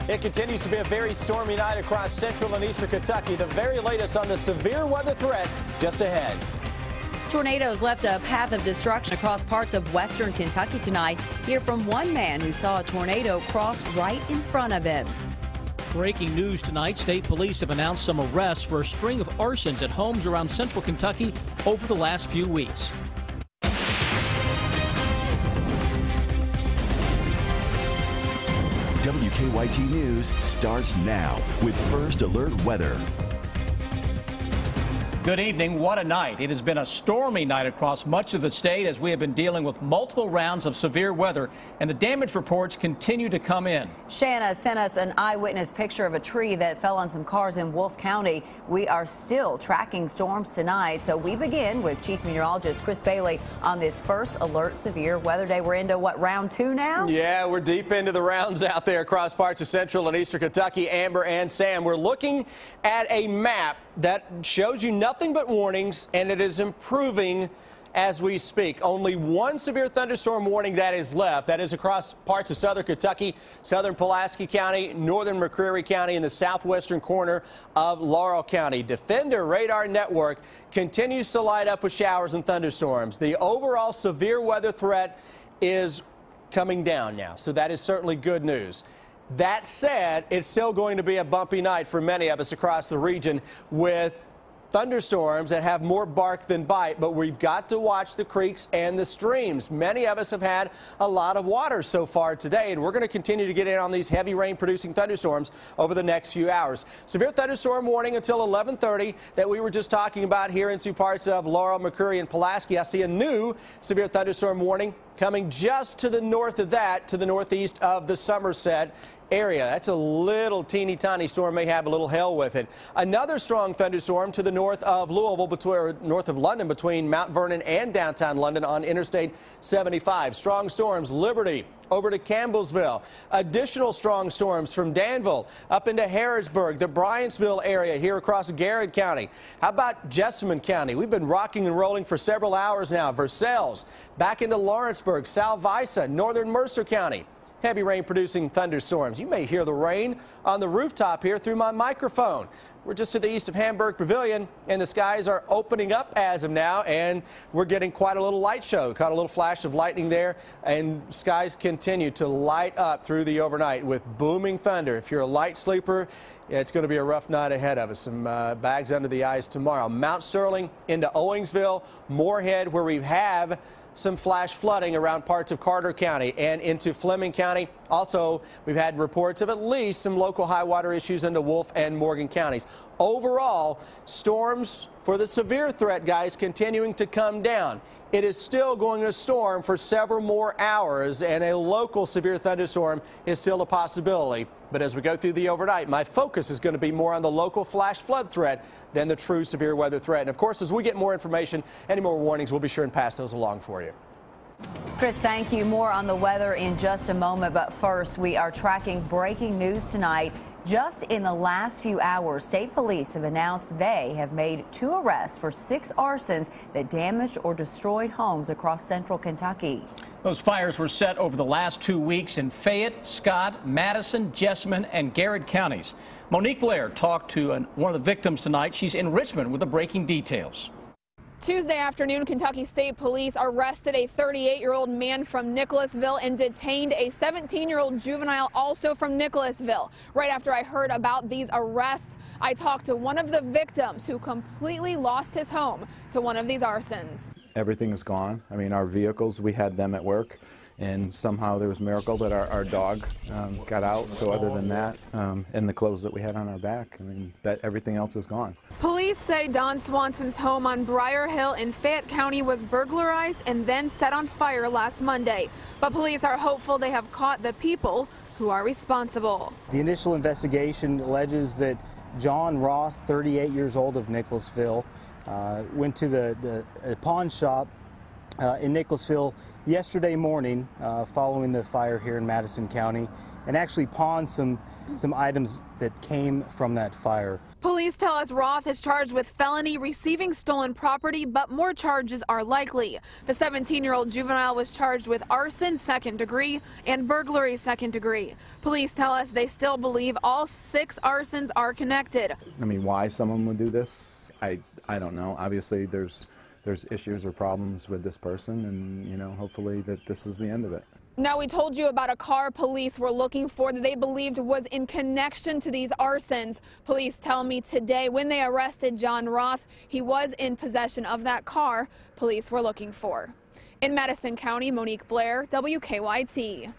It continues to be a very stormy night across central and eastern Kentucky. The very latest on the severe weather threat just ahead. Tornadoes left a path of destruction across parts of western Kentucky tonight. Hear from one man who saw a tornado cross right in front of him. Breaking news tonight, state police have announced some arrests for a string of arsons at homes around central Kentucky over the last few weeks. WKYT News starts now with First Alert Weather. Good evening. What a night. It has been a stormy night across much of the state as we have been dealing with multiple rounds of severe weather, and the damage reports continue to come in. Shanna sent us an eyewitness picture of a tree that fell on some cars in Wolfe County. We are still tracking storms tonight, so we begin with Chief Meteorologist Chris Bailey on this First Alert Severe Weather Day. We're into, what, round 2 now? Yeah, we're deep into the rounds out there across parts of central and eastern Kentucky. Amber and Sam, we're looking at a map that shows you nothing but warnings, and it is improving as we speak. Only one severe thunderstorm warning that is left. That is across parts of southern Kentucky, southern Pulaski County, northern McCreary County, and the southwestern corner of Laurel County. Defender radar network continues to light up with showers and thunderstorms. The overall severe weather threat is coming down now, so that is certainly good news. That said, it's still going to be a bumpy night for many of us across the region with thunderstorms that have more bark than bite, but we've got to watch the creeks and the streams. Many of us have had a lot of water so far today, and we're going to continue to get in on these heavy rain-producing thunderstorms over the next few hours. Severe thunderstorm warning until 11:30 that we were just talking about here into parts of Laurel, McCreary, and Pulaski. I see a new severe thunderstorm warning coming just to the north of that, to the northeast of the Somerset area. That's a little teeny tiny storm, may have a little hail with it. Another strong thunderstorm to the north of Louisville, north of London, between Mount Vernon and downtown London on Interstate 75. Strong storms, Liberty over to Campbellsville. Additional strong storms from Danville up into Harrodsburg, the Bryantsville area here across Garrett County. How about Jessamine County? We've been rocking and rolling for several hours now. Versailles back into Lawrenceburg, Salvisa, northern Mercer County. Heavy rain producing thunderstorms. You may hear the rain on the rooftop here through my microphone. We're just to the east of Hamburg Pavilion, and the skies are opening up as of now, and we're getting quite a little light show. Caught a little flash of lightning there, and skies continue to light up through the overnight with booming thunder. If you're a light sleeper, yeah, it's going to be a rough night ahead of us. Some bags under the eyes tomorrow. Mount Sterling into Owingsville, Moorhead, where we have some flash flooding around parts of Carter County and into Fleming County. Also, we've had reports of at least some local high water issues into Wolfe and Morgan counties. Overall, storms for the severe threat, guys, continuing to come down. It is still going to storm for several more hours, and a local severe thunderstorm is still a possibility. But as we go through the overnight, my focus is going to be more on the local flash flood threat than the true severe weather threat. And of course, as we get more information, any more warnings, we'll be sure and pass those along for you. Chris, thank you. More on the weather in just a moment, but first, we are tracking breaking news tonight. Just in the last few hours, state police have announced they have made 2 arrests for 6 arsons that damaged or destroyed homes across central Kentucky. Those fires were set over the last 2 weeks in Fayette, Scott, Madison, Jessamine, and Garrett counties. Monique Blair talked to one of the victims tonight. She's in Richmond with the breaking details. Tuesday afternoon, Kentucky State Police arrested a 38-year-old man from Nicholasville and detained a 17-year-old juvenile also from Nicholasville. Right after I heard about these arrests, I talked to one of the victims who completely lost his home to one of these arsons. Everything is gone. I mean, our vehicles, we had them at work, and somehow there was a miracle that our dog got out. So other than that, and the clothes that we had on our back, I mean, that everything else is gone. Police say Don Swanson's home on Briar Hill in Fayette County was burglarized and then set on fire last Monday. But police are hopeful they have caught the people who are responsible. The initial investigation alleges that John Roth, 38 years old of Nicholasville, went to the pawn shop in Nicholasville yesterday morning following the fire here in Madison County, and actually pawned some items that came from that fire. Police tell us Roth is charged with felony receiving stolen property, but more charges are likely. The 17-year-old juvenile was charged with arson, 2nd degree, and burglary, 2nd degree. Police tell us they still believe all 6 arsons are connected. I mean, why someone would do this, I don't know. Obviously, there's issues or problems with this person, and, you know, hopefully that this is the end of it. Now, we told you about a car police were looking for that they believed was in connection to these arsons. Police tell me today when they arrested John Roth, he was in possession of that car police were looking for. In Madison County, Monique Blair, WKYT.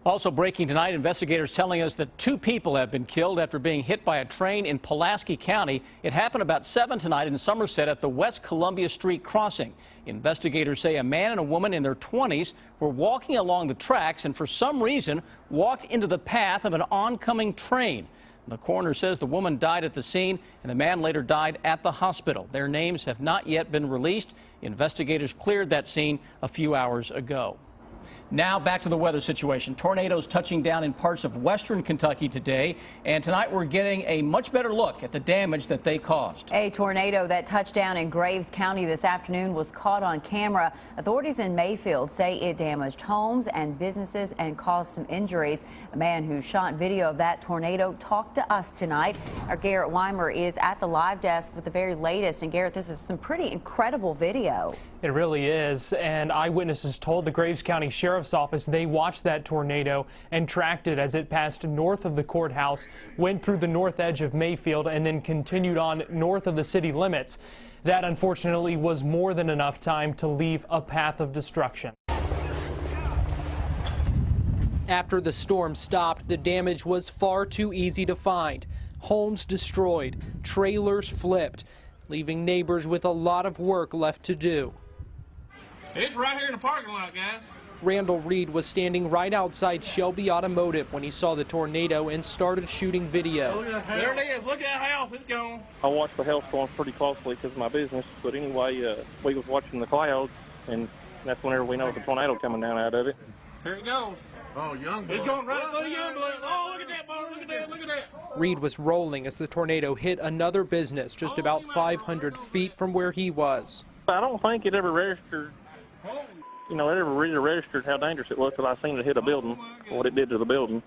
Also breaking tonight, investigators telling us that 2 people have been killed after being hit by a train in Pulaski County. It happened about 7 tonight in Somerset at the West Columbia Street crossing. Investigators say a man and a woman in their 20s were walking along the tracks and for some reason walked into the path of an oncoming train. The coroner says the woman died at the scene and the man later died at the hospital. Their names have not yet been released. Investigators cleared that scene a few hours ago. Now back to the weather situation. Tornadoes touching down in parts of western Kentucky today, and tonight we're getting a much better look at the damage that they caused. A tornado that touched down in Graves County this afternoon was caught on camera. Authorities in Mayfield say it damaged homes and businesses and caused some injuries. A man who shot video of that tornado talked to us tonight. Our Garrett Weimer is at the live desk with the very latest. And Garrett, this is some pretty incredible video. It really is, and eyewitnesses told the Graves County Sheriff's Office they watched that tornado and tracked it as it passed north of the courthouse, went through the north edge of Mayfield, and then continued on north of the city limits. That, unfortunately, was more than enough time to leave a path of destruction. After the storm stopped, the damage was far too easy to find. Homes destroyed, trailers flipped, leaving neighbors with a lot of work left to do. It's right here in the parking lot, guys. Randall Reed was standing right outside Shelby Automotive when he saw the tornado and started shooting video. There it is. Look at that house. It's gone. I watch the hailstorms pretty closely because of my business. But anyway, we was watching the clouds, and that's whenever we know the tornado coming down out of it. Here it goes. Oh, young blood. It's going right through the young blood. Oh, look at that, boy. Look at that. Look at that. Reed was rolling as the tornado hit another business just about 500 feet from where he was. I don't think it ever registered. You know, it never really registered how dangerous it was until I seen it hit a building, what it did to the building.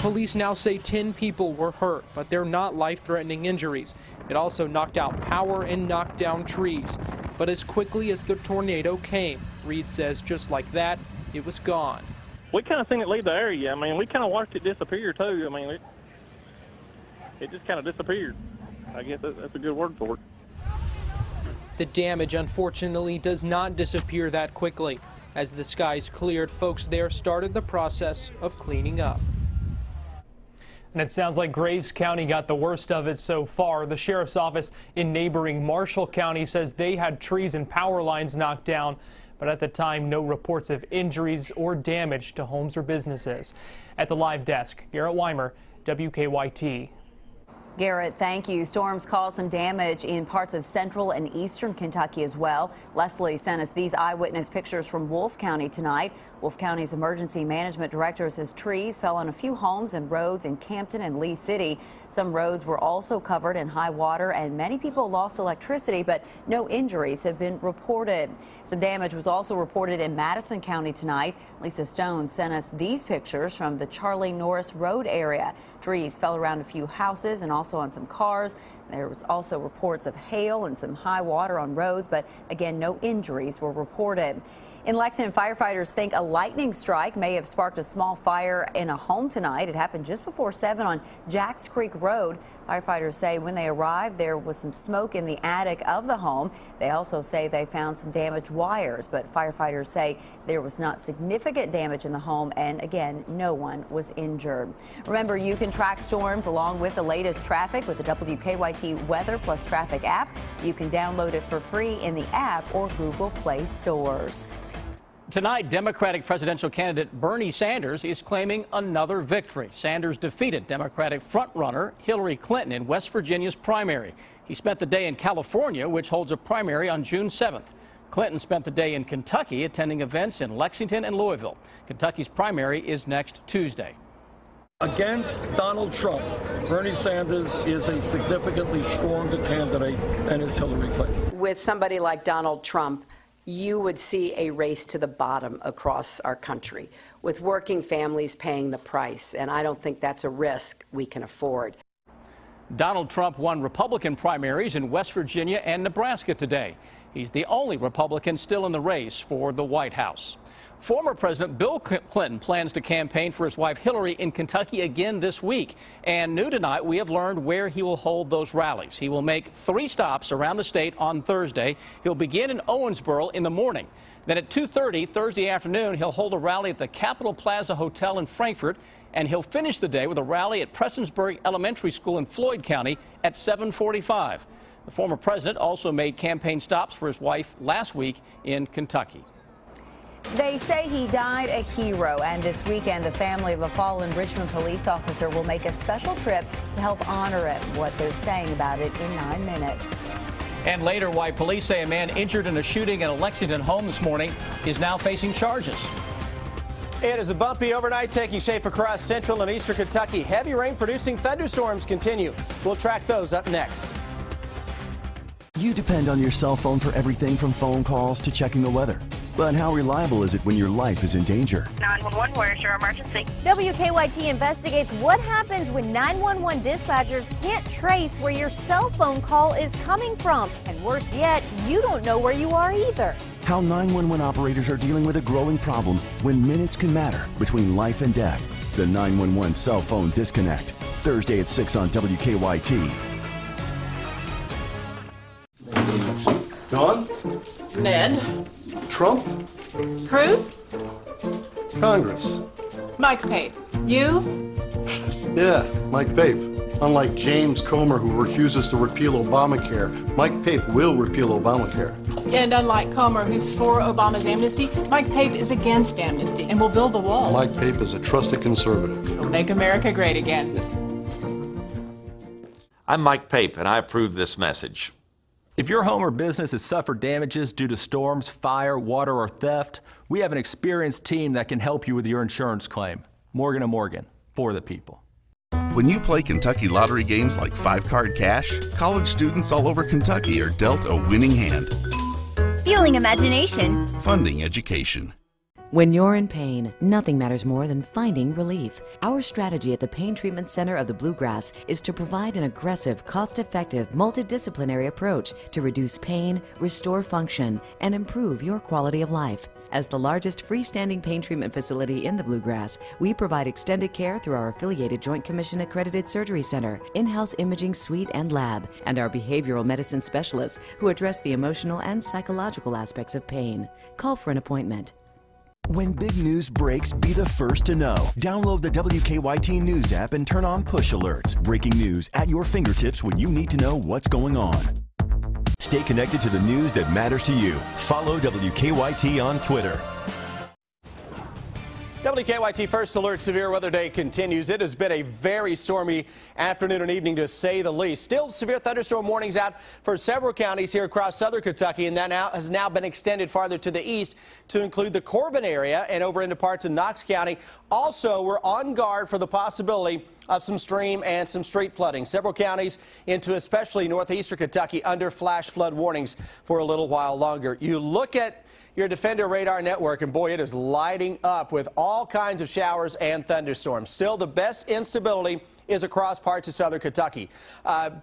Police now say 10 people were hurt, but they're not life-threatening injuries. It also knocked out power and knocked down trees. But as quickly as the tornado came, Reed says just like that, it was gone. We kind of seen it leave the area. I mean, we kind of watched it disappear, too. I mean, it just kind of disappeared. I guess that's a good word for it. The damage, unfortunately, does not disappear that quickly. As the skies cleared, folks there started the process of cleaning up. And it sounds like Graves County got the worst of it so far. The sheriff's office in neighboring Marshall County says they had trees and power lines knocked down, but at the time, no reports of injuries or damage to homes or businesses. At the live desk, Garrett Weimer, WKYT. Garrett, thank you. Storms caused some damage in parts of central and eastern Kentucky as well. Leslie sent us these eyewitness pictures from Wolfe County tonight. Wolfe County's emergency management director says trees fell on a few homes and roads in Campton and Lee City. Some roads were also covered in high water and many people lost electricity, but no injuries have been reported. Some damage was also reported in Madison County tonight. Lisa Stone sent us these pictures from the Charlie Norris Road area. Trees fell around a few houses and also on some cars. There was also reports of hail and some high water on roads, but again, no injuries were reported. In Lexington, firefighters think a lightning strike may have sparked a small fire in a home tonight. It happened just before 7 on Jacks Creek Road. Firefighters say when they arrived, there was some smoke in the attic of the home. They also say they found some damaged wires, but firefighters say there was not significant damage in the home, and again, no one was injured. Remember, you can track storms along with the latest traffic with the WKYT Weather Plus Traffic app. You can download it for free in the app or Google Play stores. Tonight, Democratic presidential candidate Bernie Sanders is claiming another victory. Sanders defeated Democratic frontrunner Hillary Clinton in West Virginia's primary. He spent the day in California, which holds a primary on June 7th. Clinton spent the day in Kentucky attending events in Lexington and Louisville. Kentucky's primary is next Tuesday. Against Donald Trump, Bernie Sanders is a significantly stronger candidate than is Hillary Clinton. With somebody like Donald Trump, you would see a race to the bottom across our country, with working families paying the price, and I don't think that's a risk we can afford. Donald Trump won Republican primaries in West Virginia and Nebraska today. He's the only Republican still in the race for the White House. Former President Bill Clinton plans to campaign for his wife Hillary in Kentucky again this week. And new tonight, we have learned where he will hold those rallies. He will make 3 stops around the state on Thursday. He'll begin in Owensboro in the morning. Then at 2:30 Thursday afternoon, he'll hold a rally at the Capitol Plaza Hotel in Frankfort. And he'll finish the day with a rally at Prestonsburg Elementary School in Floyd County at 7:45. The former president also made campaign stops for his wife last week in Kentucky. They say he died a hero, and this weekend the family of a fallen Richmond police officer will make a special trip to help honor him. What they're saying about it in 9 minutes. And later, why police say a man injured in a shooting at a Lexington home this morning is now facing charges. It is a bumpy overnight taking shape across central and eastern Kentucky. Heavy rain producing thunderstorms continue. We'll track those up next. You depend on your cell phone for everything from phone calls to checking the weather. But how reliable is it when your life is in danger? 911, where's your emergency? WKYT investigates what happens when 911 dispatchers can't trace where your cell phone call is coming from. And worse yet, you don't know where you are either. How 911 operators are dealing with a growing problem when minutes can matter between life and death. The 911 cell phone disconnect. Thursday at 6 on WKYT. Dawn? Ned? Trump? Cruz? Congress? Mike Pape. You? Yeah, Mike Pape. Unlike James Comer, who refuses to repeal Obamacare, Mike Pape will repeal Obamacare. And unlike Comer, who's for Obama's amnesty, Mike Pape is against amnesty and will build the wall. Mike Pape is a trusted conservative. He'll make America great again. I'm Mike Pape, and I approve this message. If your home or business has suffered damages due to storms, fire, water, or theft, we have an experienced team that can help you with your insurance claim. Morgan & Morgan, for the people. When you play Kentucky lottery games like 5-card cash, college students all over Kentucky are dealt a winning hand. Fueling imagination. Funding education. When you're in pain, nothing matters more than finding relief. Our strategy at the Pain Treatment Center of the Bluegrass is to provide an aggressive, cost-effective, multidisciplinary approach to reduce pain, restore function, and improve your quality of life. As the largest freestanding pain treatment facility in the Bluegrass, we provide extended care through our affiliated Joint Commission accredited surgery center, in-house imaging suite and lab, and our behavioral medicine specialists who address the emotional and psychological aspects of pain. Call for an appointment. When big news breaks, be the first to know. Download the WKYT News app and turn on push alerts. Breaking news at your fingertips when you need to know what's going on. Stay connected to the news that matters to you. Follow WKYT on Twitter. WKYT First Alert Severe Weather Day continues. It has been a very stormy afternoon and evening, to say the least. Still severe thunderstorm warnings out for several counties here across southern Kentucky, and that has now been extended farther to the east to include the Corbin area and over into parts of Knox County. Also, we're on guard for the possibility of some stream and some street flooding. Several counties into especially northeastern Kentucky under flash flood warnings for a little while longer. You look at your Defender radar network, and boy, it is lighting up with all kinds of showers and thunderstorms. Still, the best instability is across parts of southern Kentucky.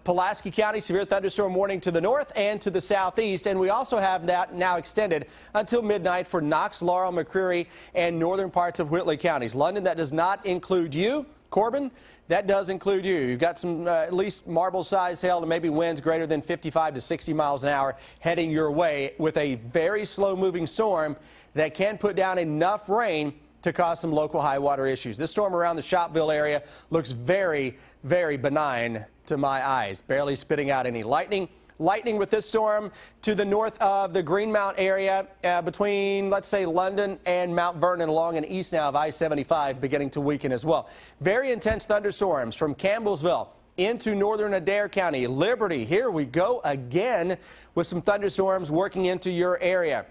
Pulaski County, severe thunderstorm warning to the north and to the southeast, and we also have that now extended until midnight for Knox, Laurel, McCreary, and northern parts of Whitley counties. London, that does not include you. Corbin, that does include you. You've got some at least marble-sized hail and maybe winds greater than 55 to 60 miles an hour heading your way with a very slow-moving storm that can put down enough rain to cause some local high water issues. This storm around the Shopville area looks very, very benign to my eyes, barely spitting out any lightning. lightning with this storm to the north of the Greenmount area between, let's say, London and Mount Vernon along and east now of I-75 beginning to weaken as well. Very intense thunderstorms from Campbellsville into northern Adair County. Liberty, here we go again with some thunderstorms working into your area.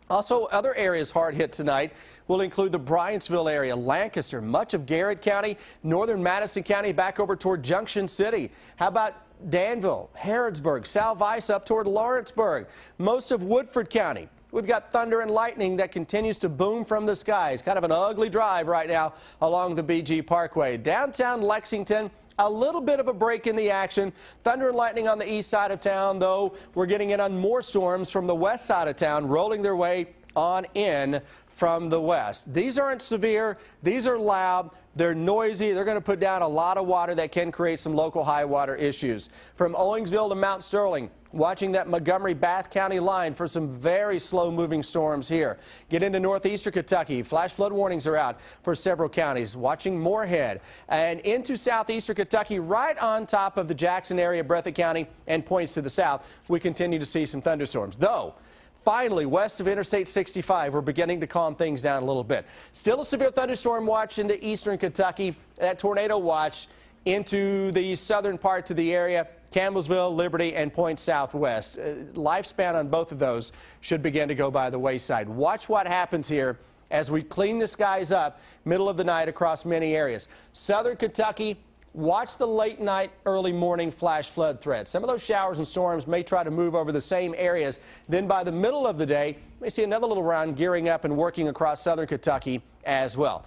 Also, other areas hard hit tonight will include the Bryantsville area, Lancaster, much of Garrett County, northern Madison County, back over toward Junction City. How about Danville, Harrodsburg, Sal Vice up toward Lawrenceburg, most of Woodford County. We've got thunder and lightning that continues to boom from the skies. Kind of an ugly drive right now along the BG Parkway. Downtown Lexington, a little bit of a break in the action. Thunder and lightning on the east side of town, though we're getting in on more storms from the west side of town, rolling their way on in from the west. These aren't severe. These are loud. They're noisy. They're going to put down a lot of water that can create some local high water issues. From Owensville to Mount Sterling, watching that Montgomery-Bath County line for some very slow-moving storms here. Get into northeastern Kentucky. Flash flood warnings are out for several counties. Watching Moorhead and into southeastern Kentucky, right on top of the Jackson area, Breathitt County, and points to the south. We continue to see some thunderstorms, though. Finally, west of Interstate 65, we're beginning to calm things down a little bit. Still a severe thunderstorm watch into eastern Kentucky. That tornado watch into the southern parts of the area, Campbellsville, Liberty, and Point Southwest. Lifespan on both of those should begin to go by the wayside. Watch what happens here as we clean the skies up middle of the night across many areas. Southern Kentucky, watch the late night, early morning flash flood threat. Some of those showers and storms may try to move over the same areas. Then by the middle of the day, you may see another little round gearing up and working across southern Kentucky as well.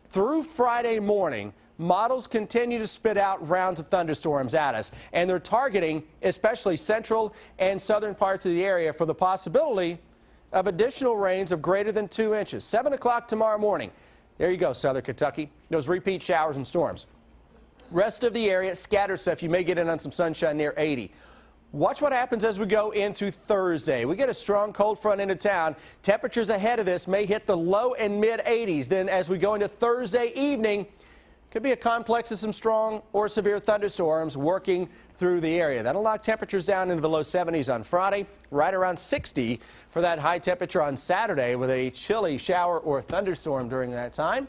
Through Friday morning, models continue to spit out rounds of thunderstorms at us, and they're targeting especially central and southern parts of the area for the possibility of additional rains of greater than 2 inches. 7 o'clock tomorrow morning. There you go, southern Kentucky. Those repeat showers and storms. Rest of the area, scattered stuff. You may get in on some sunshine near 80. Watch what happens as we go into Thursday. We get a strong cold front into town. Temperatures ahead of this may hit the low and mid 80s. Then as we go into Thursday evening, could be a complex of some strong or severe thunderstorms working through the area. That'll knock temperatures down into the low 70s on Friday, right around 60 for that high temperature on Saturday with a chilly shower or thunderstorm during that time.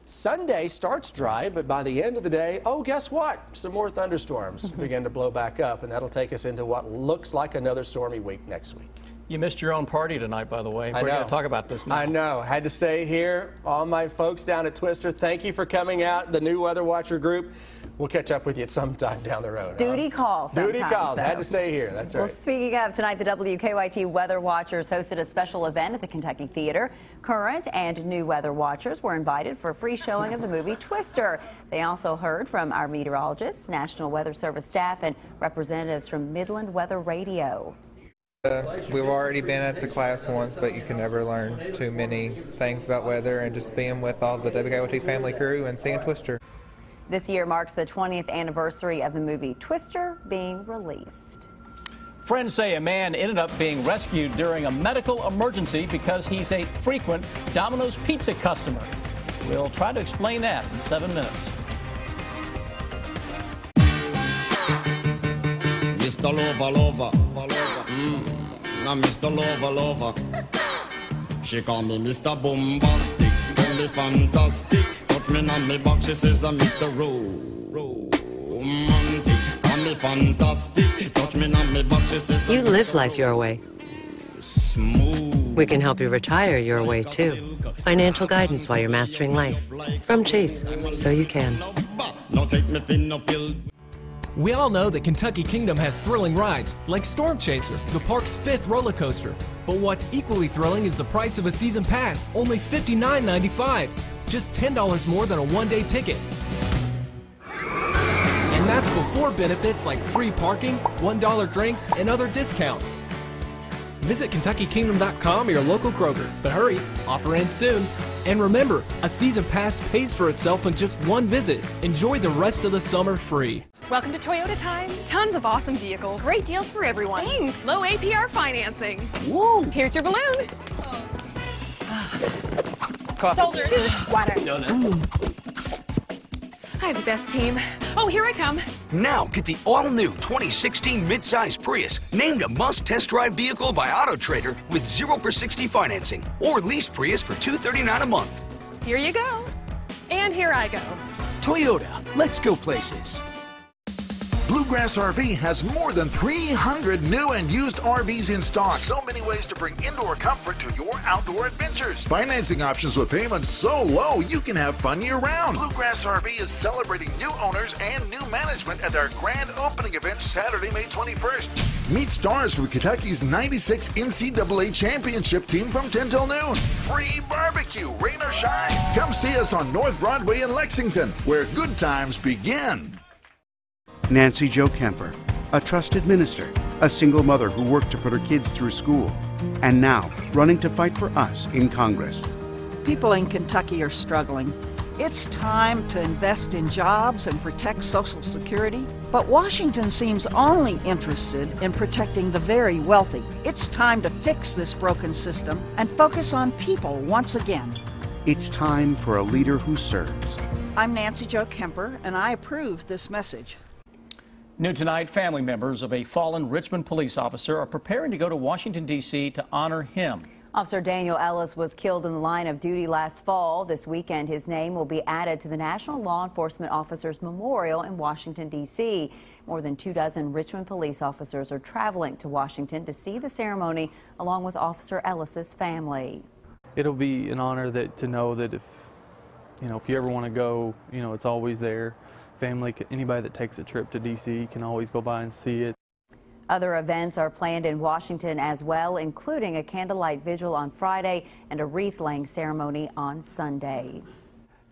Sunday starts dry, but by the end of the day, oh, guess what? Some more thunderstorms begin to blow back up, and that'll take us into what looks like another stormy week next week. You missed your own party tonight, by the way. We're going to talk about this now. I know. Had to stay here. All my folks down at Twister, thank you for coming out. The new Weather Watcher group. We'll catch up with you at some time down the road. Duty calls. Duty calls. Though. Had to stay here. That's right. Well, speaking of tonight, the WKYT Weather Watchers hosted a special event at the Kentucky Theater. Current and new weather watchers were invited for a free showing of the movie Twister. They also heard from our meteorologists, National Weather Service staff, and representatives from Midland Weather Radio. We've already been at the class once, but you can never learn too many things about weather, and just being with all the WKYT family crew and seeing Twister. This year marks the 20th anniversary of the movie Twister being released. Friends say a man ended up being rescued during a medical emergency because he's a frequent Domino's Pizza customer. We'll try to explain that in 7 minutes. Mr. Lover, now Mr. Lover. She call me Mr. Bombastic, tell me fantastic. Touch me on me back, she says I'm Mr. Romantic. Call me fantastic, touch me on me back, she says You live life your way. Smooth. We can help you retire your way, too. Financial guidance while you're mastering life. From Chase, so you can. Now take me thin up hill. We all know that Kentucky Kingdom has thrilling rides, like Storm Chaser, the park's 5th roller coaster. But what's equally thrilling is the price of a season pass, only $59.95, just $10 more than a one-day ticket. And that's before benefits like free parking, $1 drinks, and other discounts. Visit KentuckyKingdom.com or your local Kroger. But hurry, offer ends soon. And remember, a season pass pays for itself in just one visit. Enjoy the rest of the summer free. Welcome to Toyota Time. Tons of awesome vehicles. Great deals for everyone. Thanks. Low APR financing. Woo. Here's your balloon. Coffee. Shoulders. Water. I have the best team. Oh, here I come. Now get the all-new 2016 midsize Prius, named a must-test drive vehicle by AutoTrader with 0 for 60 financing, or lease Prius for $239 a month. Here you go. And here I go. Toyota, let's go places. Bluegrass RV has more than 300 new and used RVs in stock. So many ways to bring indoor comfort to your outdoor adventures. Financing options with payments so low you can have fun year-round. Bluegrass RV is celebrating new owners and new management at our grand opening event Saturday, May 21st. Meet stars from Kentucky's 96 NCAA championship team from 10 till noon. Free barbecue, rain or shine. Come see us on North Broadway in Lexington, where good times begin. Nancy Jo Kemper, a trusted minister, a single mother who worked to put her kids through school, and now running to fight for us in Congress. People in Kentucky are struggling. It's time to invest in jobs and protect Social Security, but Washington seems only interested in protecting the very wealthy. It's time to fix this broken system and focus on people once again. It's time for a leader who serves. I'm Nancy Jo Kemper, and I approve this message. New tonight, family members of a fallen Richmond police officer are preparing to go to Washington, D.C. to honor him. Officer Daniel Ellis was killed in the line of duty last fall. This weekend, his name will be added to the National Law Enforcement Officers Memorial in Washington, D.C. More than 24 Richmond police officers are traveling to Washington to see the ceremony, along with Officer Ellis's family. It'll be an honor to know that if you ever want to go, it's always there. Family, anybody that takes a trip to D.C. can always go by and see it. Other events are planned in Washington as well, including a candlelight vigil on Friday and a wreath-laying ceremony on Sunday.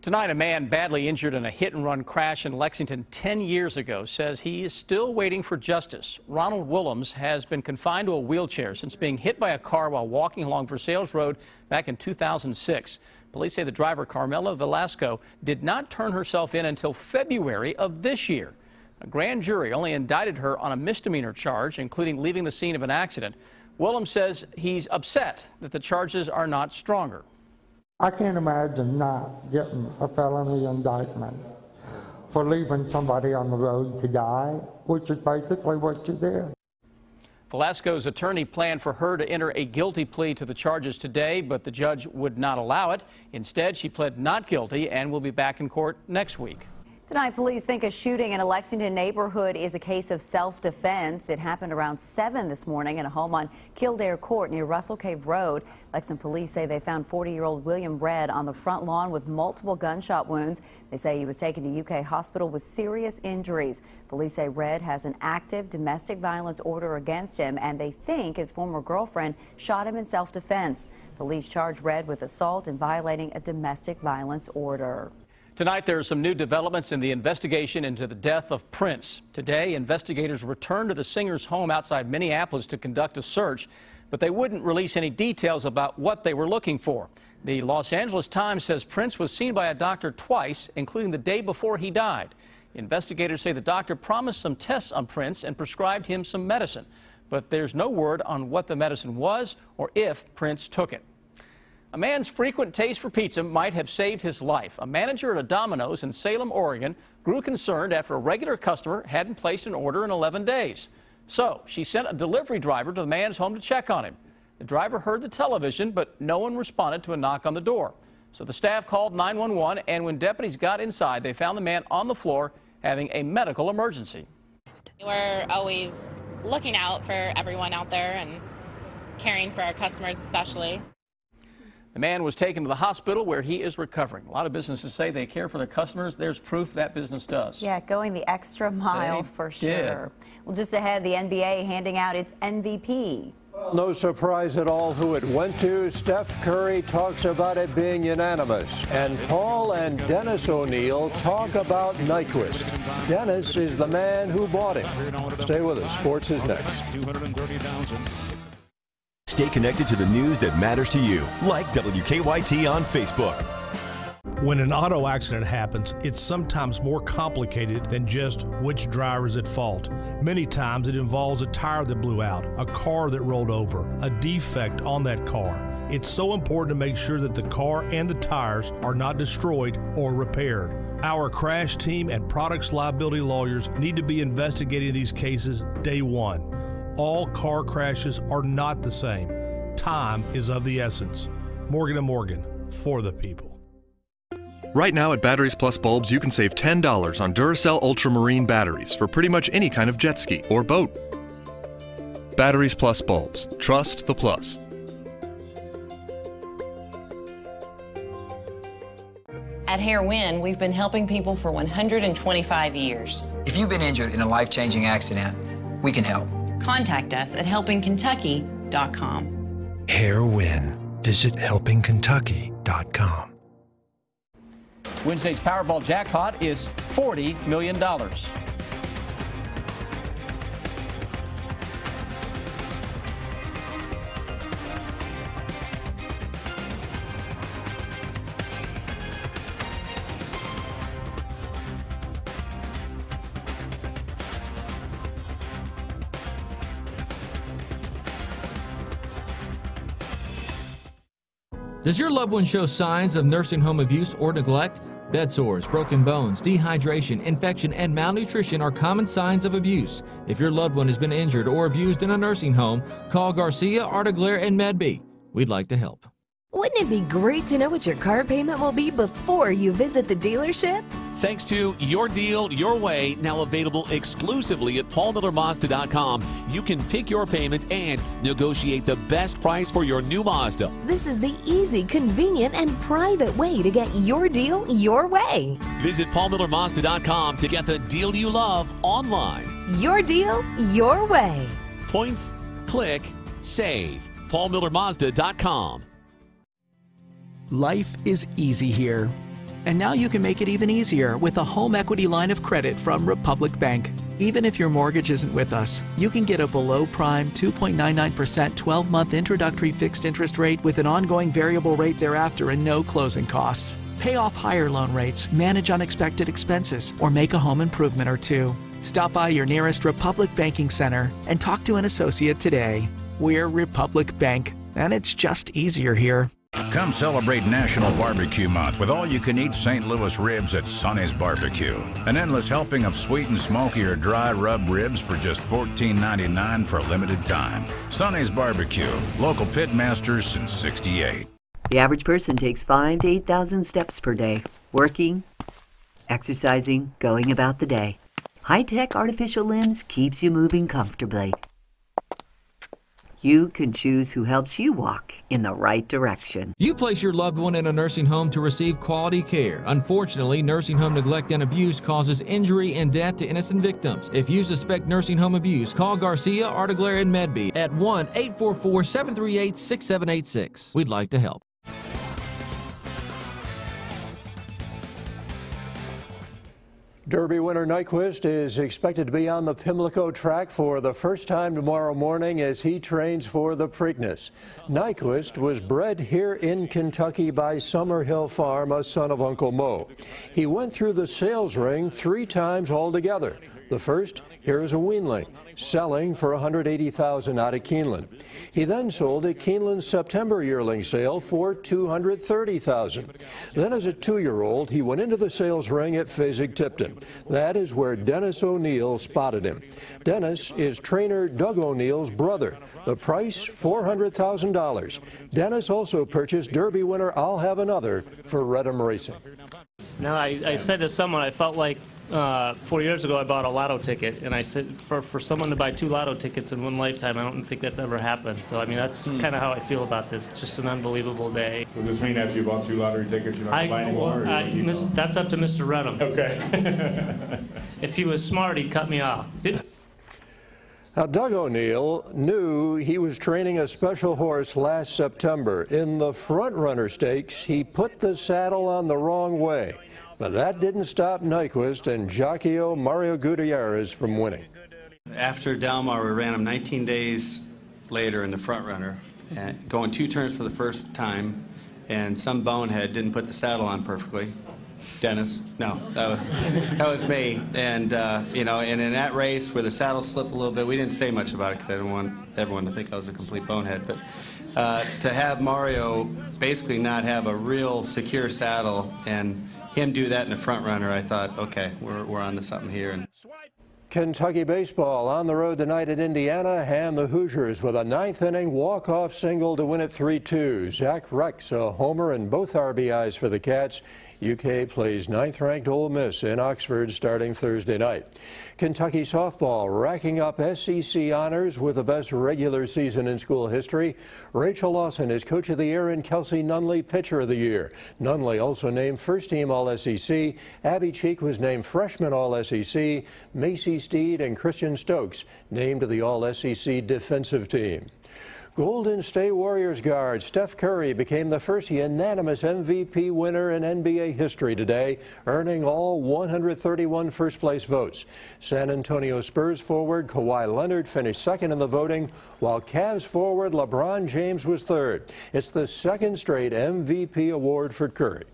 Tonight, a man badly injured in a hit-and-run crash in Lexington 10 years ago says he is still waiting for justice. Ronald Willems has been confined to a wheelchair since being hit by a car while walking along Versailles Road back in 2006. Police say the driver, Carmela Velasco, did not turn herself in until February of this year. A grand jury only indicted her on a misdemeanor charge, including leaving the scene of an accident. Willems says he's upset that the charges are not stronger. I can't imagine not getting a felony indictment for leaving somebody on the road to die, which is basically what you did. Velasco's attorney planned for her to enter a guilty plea to the charges today, but the judge would not allow it. Instead, she pled not guilty and will be back in court next week. Tonight, police think a shooting in a Lexington neighborhood is a case of self-defense. It happened around 7 this morning in a home on Kildare Court near Russell Cave Road. Lexington police say they found 40-year-old William Redd on the front lawn with multiple gunshot wounds. They say he was taken to UK hospital with serious injuries. Police say Redd has an active domestic violence order against him, and they think his former girlfriend shot him in self-defense. Police charge Redd with assault and violating a domestic violence order. Tonight, there are some new developments in the investigation into the death of Prince. Today, investigators returned to the singer's home outside Minneapolis to conduct a search, but they wouldn't release any details about what they were looking for. The Los Angeles Times says Prince was seen by a doctor twice, including the day before he died. Investigators say the doctor promised some tests on Prince and prescribed him some medicine, but there's no word on what the medicine was or if Prince took it. A man's frequent taste for pizza might have saved his life. A manager at a Domino's in Salem, Oregon, grew concerned after a regular customer hadn't placed an order in 11 days. So she sent a delivery driver to the man's home to check on him. The driver heard the television, but no one responded to a knock on the door. So the staff called 911, and when deputies got inside, they found the man on the floor having a medical emergency. We're always looking out for everyone out there and caring for our customers especially. The man was taken to the hospital where he is recovering. A lot of businesses say they care for their customers. There's proof that business does. Yeah, going the extra mile for sure. Well, just ahead, the NBA handing out its MVP. No surprise at all who it went to. Steph Curry talks about it being unanimous. And Paul and Dennis O'Neil talk about Nyquist. Dennis is the man who bought him. Stay with us. Sports is next. Stay connected to the news that matters to you, like WKYT on Facebook. When an auto accident happens, it's sometimes more complicated than just which driver is at fault. Many times it involves a tire that blew out, a car that rolled over, a defect on that car. It's so important to make sure that the car and the tires are not destroyed or repaired. Our crash team and products liability lawyers need to be investigating these cases day one. All car crashes are not the same. Time is of the essence. Morgan & Morgan, for the people. Right now at Batteries Plus Bulbs, you can save $10 on Duracell Ultramarine batteries for pretty much any kind of jet ski or boat. Batteries Plus Bulbs. Trust the plus. At Hair-Win, we've been helping people for 125 years. If you've been injured in a life-changing accident, we can help. Contact us at helpingkentucky.com. Hair-Win. Visit helpingkentucky.com. Wednesday's Powerball jackpot is $40 million. Does your loved one show signs of nursing home abuse or neglect? Bed sores, broken bones, dehydration, infection, and malnutrition are common signs of abuse. If your loved one has been injured or abused in a nursing home, call Garcia, Arteglaire, and Medby. We'd like to help. Wouldn't it be great to know what your car payment will be before you visit the dealership? Thanks to Your Deal, Your Way, now available exclusively at paulmillermazda.com, you can pick your payment and negotiate the best price for your new Mazda. This is the easy, convenient, and private way to get your deal your way. Visit paulmillermazda.com to get the deal you love online. Your deal, your way. Points, click, save. paulmillermazda.com. Life is easy here. And now you can make it even easier with a home equity line of credit from Republic Bank. Even if your mortgage isn't with us, you can get a below-prime 2.99% 12-month introductory fixed interest rate with an ongoing variable rate thereafter and no closing costs. Pay off higher loan rates, manage unexpected expenses, or make a home improvement or two. Stop by your nearest Republic Banking Center and talk to an associate today. We're Republic Bank, and it's just easier here. Come celebrate National Barbecue Month with all-you-can-eat St. Louis ribs at Sonny's Barbecue. An endless helping of sweet and smoky or dry rub ribs for just $14.99 for a limited time. Sonny's Barbecue, local pit masters since '68. The average person takes 5,000 to 8,000 steps per day, working, exercising, going about the day. High-tech artificial limbs keeps you moving comfortably. You can choose who helps you walk in the right direction. You place your loved one in a nursing home to receive quality care. Unfortunately, nursing home neglect and abuse causes injury and death to innocent victims. If you suspect nursing home abuse, call Garcia, Arteglaire, and Medby at 1-844-738-6786. We'd like to help. Derby winner Nyquist is expected to be on the Pimlico track for the first time tomorrow morning as he trains for the Preakness. Nyquist was bred here in Kentucky by Summerhill Farm, a son of Uncle Mo. He went through the sales ring 3 times altogether. The first, here is a weanling, selling for $180,000 out of Keeneland. He then sold at Keeneland's September yearling sale for $230,000. Then as a 2-year-old, he went into the sales ring at Fasig-Tipton. That is where Dennis O'Neill spotted him. Dennis is trainer Doug O'Neill's brother. The price, $400,000. Dennis also purchased Derby winner I'll Have Another for Redham Racing. Now, I said to someone, I felt like 4 years ago I bought a lotto ticket, and I said for someone to buy 2 lotto tickets in one lifetime, I don't think that's ever happened. So I mean, that's kind of how I feel about this. It's just an unbelievable day. So does this mean after you bought 2 lottery tickets, you're not going to buy anymore? That's up to Mr. Redham. Okay. If he was smart, he'd cut me off. Now, Doug O'Neill knew he was training a special horse last September. In the front runner stakes, he put the saddle on the wrong way. But that didn't stop Nyquist and jockey-o Mario Gutierrez from winning. After Delmar, we ran him 19 days later in the front runner, going 2 turns for the first time, and some bonehead didn't put the saddle on perfectly. Dennis, no, that was me. And you know, and in that race where the saddle slipped a little bit, we didn't say much about it because I didn't want everyone to think I was a complete bonehead. But to have Mario basically not have a real secure saddle and him do that in the front runner, I thought, okay, we're on to something here. And Kentucky baseball on the road tonight at Indiana, and the Hoosiers with a ninth-inning walk-off single to win it 3-2. Zach Rex a homer and both RBIs for the Cats. UK plays ninth-ranked Ole Miss in Oxford starting Thursday night. Kentucky softball racking up SEC honors with the best regular season in school history. Rachel Lawson is Coach of the Year and Kelsey Nunley Pitcher of the Year. Nunley also named first-team All-SEC. Abby Cheek was named Freshman All-SEC. Macy Steed and Christian Stokes named to the All-SEC defensive team. Golden State Warriors guard Steph Curry became the first unanimous MVP winner in NBA history today, earning all 131 first-place votes. San Antonio Spurs forward Kawhi Leonard finished second in the voting, while Cavs forward LeBron James was third. It's the second straight MVP award for Curry.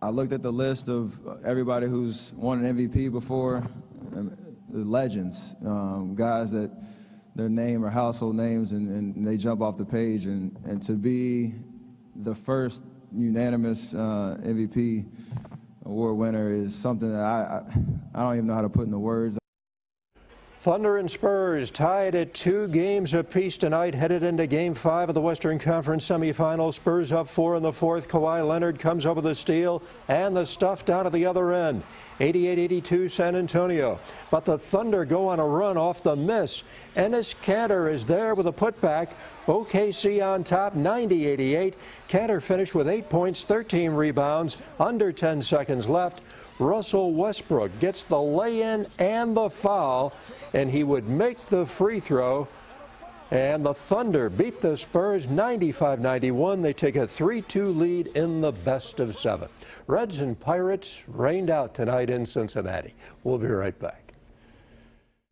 I looked at the list of everybody who's won an MVP before, the legends, guys that their name or household names, and they jump off the page, and to be the first unanimous MVP award winner is something that I don't even know how to put into words. Thunder and Spurs tied at 2 games apiece tonight, headed into Game 5 of the Western Conference semifinals. Spurs up 4 in the fourth. Kawhi Leonard comes up with a steal and the stuff down at the other end. 88-82 San Antonio. But the Thunder go on a run off the miss. Enes Kanter is there with a putback. OKC on top, 90-88. Kanter finished with 8 points, 13 rebounds, under 10 seconds left. Russell Westbrook gets the lay-in and the foul, and he would make the free throw. And the Thunder beat the Spurs 95-91. They take a 3-2 lead in the best of 7. Reds and Pirates rained out tonight in Cincinnati. We'll be right back.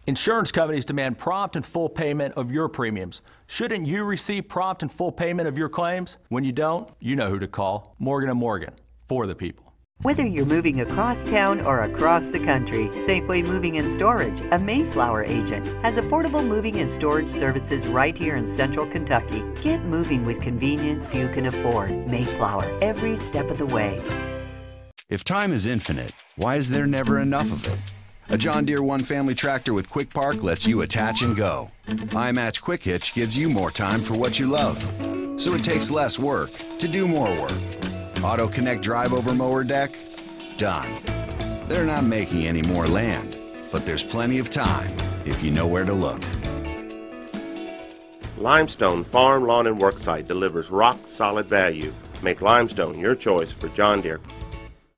Insurance companies demand prompt and full payment of your premiums. Shouldn't you receive prompt and full payment of your claims? When you don't, you know who to call. Morgan & Morgan, for the people. Whether you're moving across town or across the country, Safeway Moving and Storage, a Mayflower agent, has affordable moving and storage services right here in central Kentucky. Get moving with convenience you can afford. Mayflower, every step of the way. If time is infinite, why is there never enough of it? A John Deere One Family tractor with Quick Park lets you attach and go. iMatch Quick Hitch gives you more time for what you love, so it takes less work to do more work. Auto Connect drive over mower deck? Done. They're not making any more land, but there's plenty of time if you know where to look. Limestone Farm, Lawn and Worksite delivers rock-solid value. Make Limestone your choice for John Deere.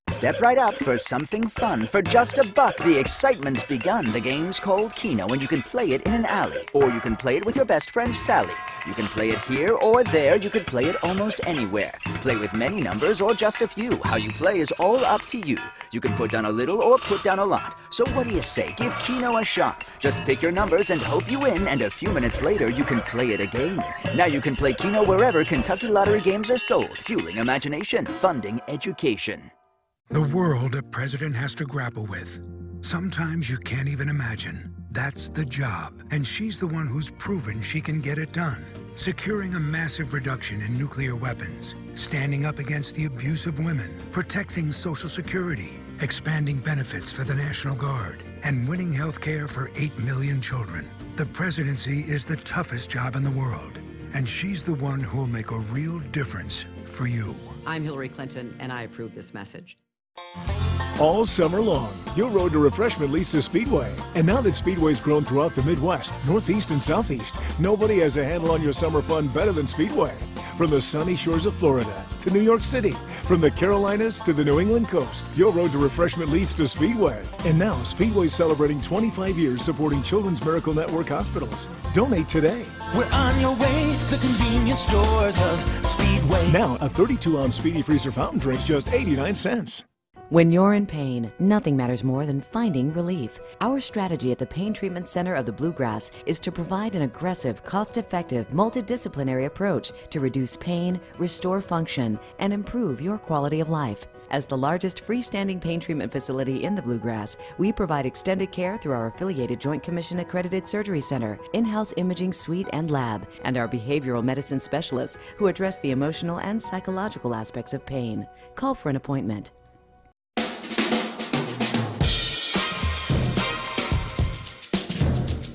Step right up for something fun. For just $1, the excitement's begun. The game's called Keno, and you can play it in an alley. Or you can play it with your best friend, Sally. You can play it here or there. You can play it almost anywhere. Play with many numbers or just a few. How you play is all up to you. You can put down a little or put down a lot. So what do you say? Give Keno a shot. Just pick your numbers and hope you win, and a few minutes later, you can play it again. Now you can play Keno wherever Kentucky Lottery games are sold, fueling imagination, funding education. The world a president has to grapple with. Sometimes you can't even imagine. That's the job, and she's the one who's proven she can get it done. Securing a massive reduction in nuclear weapons, standing up against the abuse of women, protecting Social Security, expanding benefits for the National Guard, and winning health care for 8 million children. The presidency is the toughest job in the world, and she's the one who'll make a real difference for you. I'm Hillary Clinton, and I approve this message. All summer long, your road to refreshment leads to Speedway. And now that Speedway's grown throughout the Midwest, Northeast and Southeast, nobody has a handle on your summer fun better than Speedway. From the sunny shores of Florida to New York City, from the Carolinas to the New England coast, your road to refreshment leads to Speedway. And now, Speedway's celebrating 25 years supporting Children's Miracle Network hospitals. Donate today. We're on your way to the convenience stores of Speedway. Now, a 32-ounce Speedy Freezer fountain drink, just 89 cents. When you're in pain, nothing matters more than finding relief. Our strategy at the Pain Treatment Center of the Bluegrass is to provide an aggressive, cost-effective, multidisciplinary approach to reduce pain, restore function, and improve your quality of life. As the largest freestanding pain treatment facility in the Bluegrass, we provide extended care through our affiliated Joint Commission accredited surgery center, in-house imaging suite and lab, and our behavioral medicine specialists who address the emotional and psychological aspects of pain. Call for an appointment.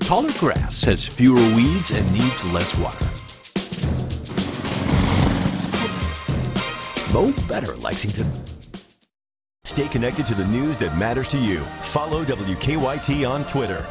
Taller grass has fewer weeds and needs less water. Mow better, Lexington. Stay connected to the news that matters to you. Follow WKYT on Twitter.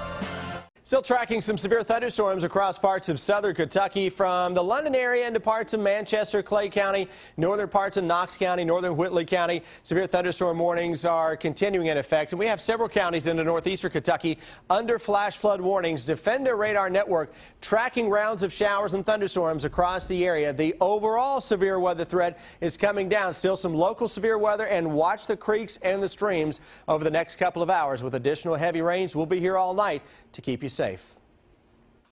Still tracking some severe thunderstorms across parts of southern Kentucky, from the London area into parts of Manchester, Clay County, northern parts of Knox County, northern Whitley County. Severe thunderstorm warnings are continuing in effect, and we have several counties in the northeastern Kentucky under flash flood warnings. Defender Radar Network tracking rounds of showers and thunderstorms across the area. The overall severe weather threat is coming down. Still some local severe weather, and watch the creeks and the streams over the next couple of hours. With additional heavy rains, we'll be here all night to keep you safe.